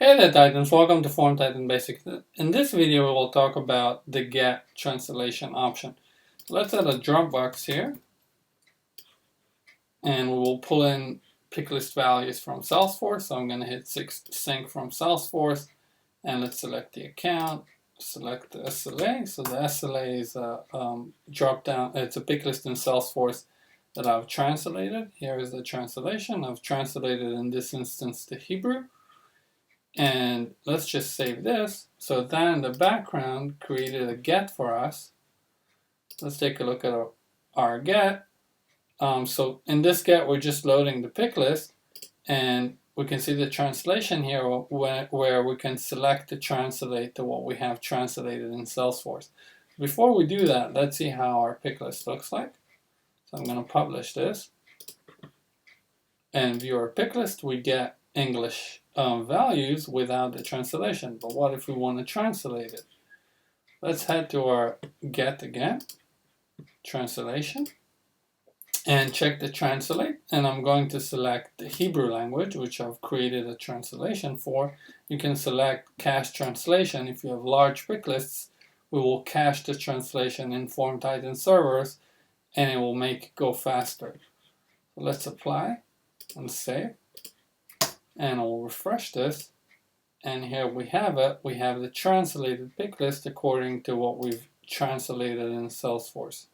Hey there Titans, welcome to Form Titan Basics. In this video we will talk about the get translation option. Let's add a drop box here and we will pull in pick list values from Salesforce. So I'm going to hit sync from Salesforce and let's select the account, select the SLA. So the SLA is a drop down, it's a pick list in Salesforce that I've translated. Here is the translation. I've translated in this instance to Hebrew. And let's just save this. So then in the background created a get for us. Let's take a look at our get. So in this get we're just loading the pick list, and we can see the translation here where we can select to translate to what we have translated in Salesforce. Before we do that, let's see how our pick list looks like. So I'm going to publish this and view our pick list. We get English values without the translation. But what if we want to translate it? Let's head to our get again, translation, and check the translate. And I'm going to select the Hebrew language, which I've created a translation for. You can select cache translation. If you have large pick lists, we will cache the translation in Form Titan servers and it will make it go faster. So let's apply and save. And I'll refresh this, and here we have it. We have the translated pick list according to what we've translated in Salesforce.